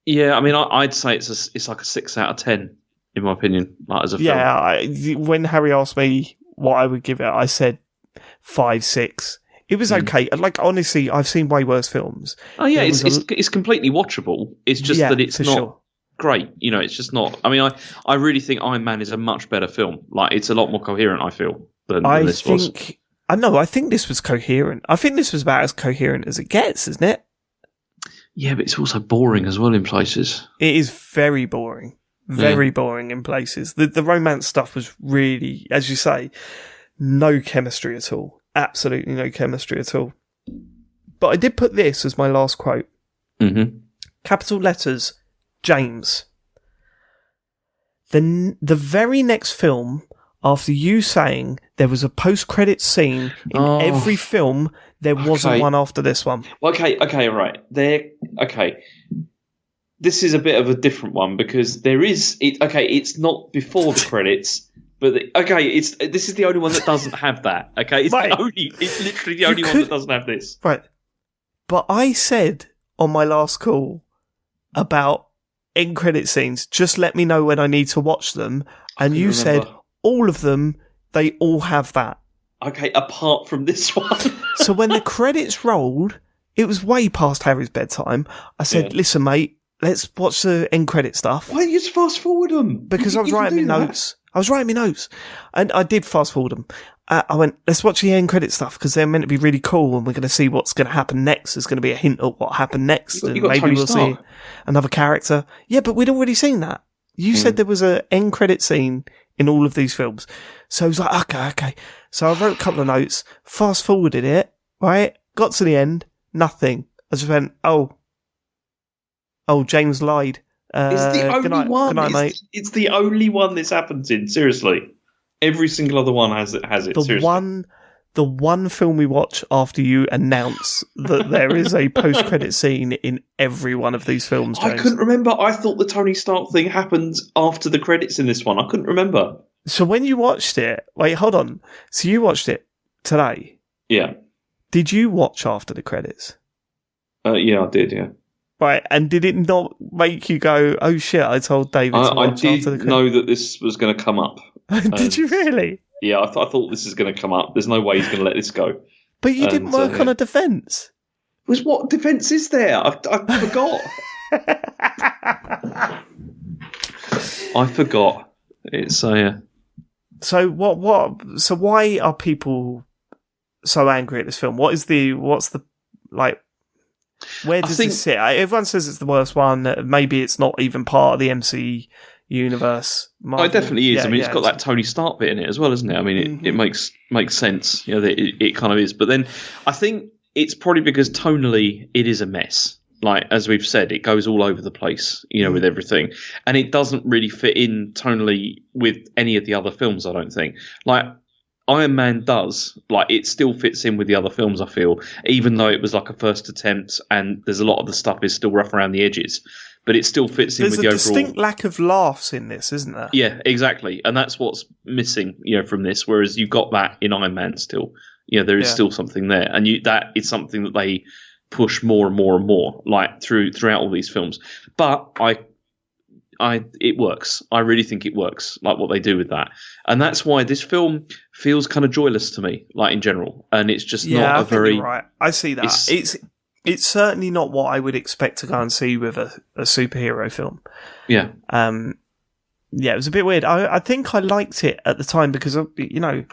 Yeah, I mean, I'd say it's like a 6 out of 10, in my opinion, like as a film. Yeah, when Harry asked me what I would give it, I said 5, 6. It was okay. Like honestly, I've seen way worse films. Oh yeah, it's completely watchable. It's just that it's not great. It's just not. I mean, I really think Iron Man is a much better film. Like it's a lot more coherent. I feel than this was. I think this was coherent. I think this was about as coherent as it gets, isn't it? Yeah, but it's also boring as well in places. It is very boring. Very boring in places. The romance stuff was really, as you say, no chemistry at all. Absolutely no chemistry at all. But I did put this as my last quote. Mm-hmm. Capital letters, James. The very next film, after you saying there was a post-credit scene in every film, there wasn't one after this one. Okay, right. Okay. This is a bit of a different one because it's not before the credits. But this is the only one that doesn't have that. Okay, it's literally the only one that doesn't have this. Right, but I said on my last call about end credit scenes. Just let me know when I need to watch them, and you said all of them. They all have that. Okay, apart from this one. So when the credits rolled, it was way past Harry's bedtime. I said, "Listen, mate, let's watch the end credit stuff." Why don't you just fast forward them? Because I was writing my notes. And I did fast forward them. I went, let's watch the end credit stuff because they're meant to be really cool and we're going to see what's going to happen next. There's going to be a hint of what happened next. And maybe we'll see another character. Yeah, but we'd already seen that. You said there was an end credit scene in all of these films. So I was like, okay. So I wrote a couple of notes, fast forwarded it, right? Got to the end, nothing. I just went, oh, James lied. It's the only one. Good night, mate. It's the only one this happens in. Seriously, every single other one has it. The one film we watch after you announce that there is a post-credit scene in every one of these films. James. I couldn't remember. I thought the Tony Stark thing happened after the credits in this one. I couldn't remember. So when you watched it, wait, hold on. So you watched it today? Yeah. Did you watch after the credits? Yeah, I did. Yeah. Right, and did it not make you go, "Oh shit"? I told David to watch after the credits. I did know that this was going to come up. Did you really? Yeah, I thought this is going to come up. There's no way he's going to let this go. But you didn't work on a defence. What defence is there? I forgot. I forgot. It's So what? So why are people so angry at this film? What's the like? Where does this sit? Everyone says it's the worst one. Maybe it's not even part of the MC universe. Marvel. Oh, it definitely is. I mean, it's got that Tony Stark bit in it as well, isn't it? I mean, it makes sense. You know, that it kind of is. But then I think it's probably because tonally it is a mess. Like, as we've said, it goes all over the place, you know, with everything. And it doesn't really fit in tonally with any of the other films, I don't think. Like, Iron Man does. Like, it still fits in with the other films, I feel, even though it was like a first attempt and there's a lot of the stuff is still rough around the edges. But it still fits in with the overall... There's a distinct lack of laughs in this, isn't there? Yeah, exactly. And that's what's missing, you know, from this, whereas you've got that in Iron Man still. You know, there is still something there. And that is something that they push more and more and more, like throughout all these films. But it works. I really think it works, like what they do with that. And that's why this film feels kind of joyless to me, like in general. And it's just not a very... You're right. I see that. It's certainly not what I would expect to go and see with a superhero film. Yeah. Yeah, it was a bit weird. I think I liked it at the time because, you know,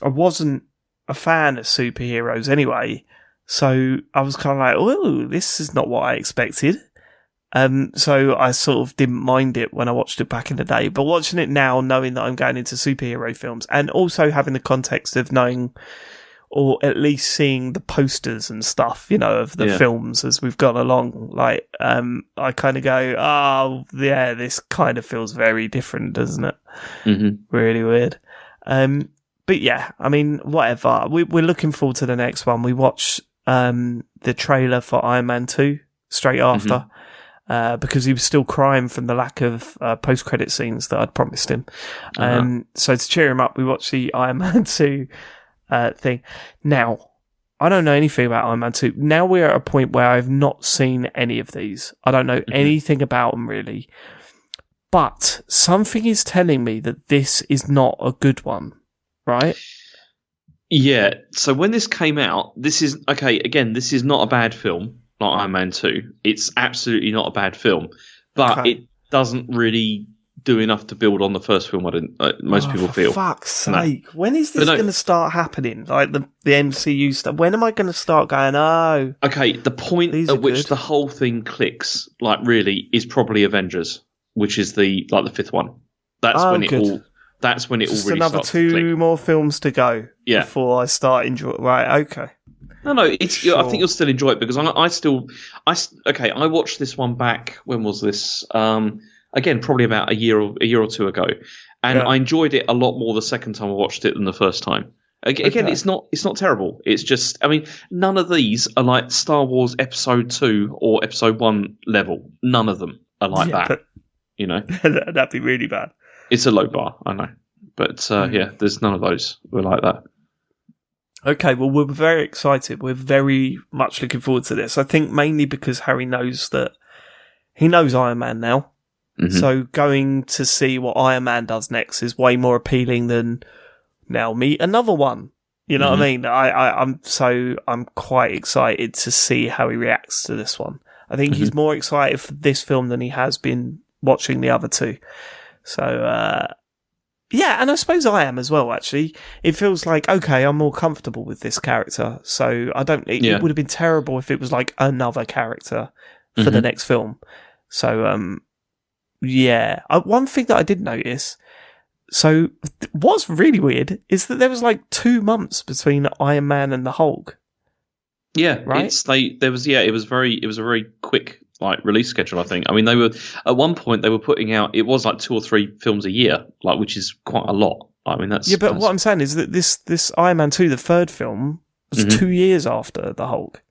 I wasn't a fan of superheroes anyway. So I was kind of like, oh, this is not what I expected. So I sort of didn't mind it when I watched it back in the day. But watching it now, knowing that I'm going into superhero films and also having the context of knowing or at least seeing the posters and stuff, you know, of the films as we've gone along, like, I kind of go, oh, yeah, this kind of feels very different, doesn't it? Mm-hmm. Really weird. But yeah, I mean, whatever. We're looking forward to the next one. We watched the trailer for Iron Man 2 straight after, because he was still crying from the lack of post-credit scenes that I'd promised him. So to cheer him up, we watched the Iron Man 2 thing. Now, I don't know anything about Iron Man 2. Now we're at a point where I've not seen any of these. I don't know anything about them, really. But something is telling me that this is not a good one. Right? Yeah. So when this came out, this is not a bad film, like Iron Man 2. It's absolutely not a bad film, but it doesn't really do enough to build on the first film. Most people feel. For fuck's sake! When is this going to start happening? Like the MCU stuff. When am I going to start going? Oh, okay. The point at which the whole thing clicks, like really, is probably Avengers, which is the fifth one. That's when it all. That's when it all really starts to click. Another 2 more films to go before I start enjoying. Right, okay. No, it's. Sure. I think you'll still enjoy it because I watched this one back. When was this? Again, probably about a year or two ago, and I enjoyed it a lot more the second time I watched it than the first time. Again, it's not terrible. It's just, I mean, none of these are like Star Wars Episode 2 or Episode 1 level. None of them are like that. But, you know, that'd be really bad. It's a low bar, I know. But there's none of those who are like that. Okay, well, we're very excited. We're very much looking forward to this. I think mainly because Harry knows Iron Man now. Mm-hmm. So going to see what Iron Man does next is way more appealing than now meet another one. You know what I mean? I'm quite excited to see how he reacts to this one. I think he's more excited for this film than he has been watching the other 2. So, and I suppose I am as well, actually. It feels like, okay, I'm more comfortable with this character. So it would have been terrible if it was like another character for the next film. So, one thing that I did notice, so what's really weird is that there was like 2 months between Iron Man and the Hulk. Yeah, right. It was a very quick release schedule, I think. I mean, they were at one point they were putting out, it was like 2 or 3 films a year, which is quite a lot. I mean, that's but what I'm saying is that this Iron Man 2, the third film, was 2 years after the Hulk.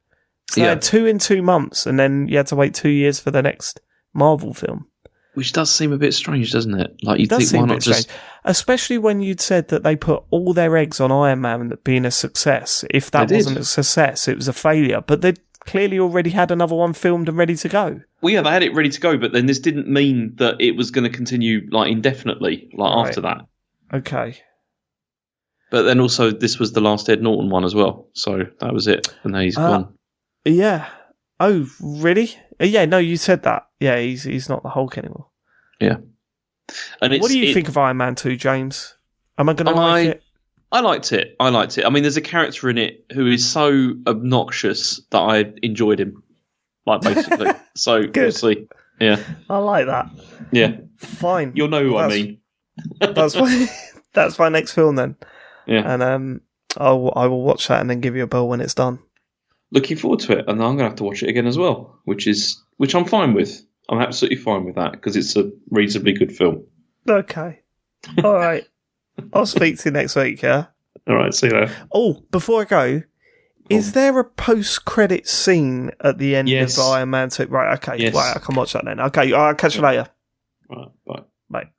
So they had 2 in 2 months, and then you had to wait 2 years for the next Marvel film. Which does seem a bit strange, doesn't it? Like, you'd think, why not just... Especially when you'd said that they put all their eggs on Iron Man being a success. If that wasn't a success, it was a failure. But they'd clearly already had another one filmed and ready to go. Well, yeah, they had it ready to go, but then this didn't mean that it was going to continue, indefinitely, after that. Okay. But then also, this was the last Ed Norton one as well. So that was it. And now he's gone. Yeah. Oh, really? Yeah, no, you said that. Yeah, he's not the Hulk anymore. Yeah. And what do you think of Iron Man 2, James? Am I going to like it? I liked it. I mean, there's a character in it who is so obnoxious that I enjoyed him. like basically. So we'll see. Yeah, I like that. Yeah, fine. You'll know who I mean. That's my next film then. Yeah, and I will watch that and then give you a bell when it's done. Looking forward to it, and I'm gonna have to watch it again as well, which I'm fine with. I'm absolutely fine with that because it's a reasonably good film. Okay, all right. I'll speak to you next week. Yeah. All right. See you later. Oh, before I go. Is there a post-credit scene at the end of Iron Man 2? Right, okay. Yes. Right, I can watch that then. Okay, I'll catch you later. All right, bye. Bye.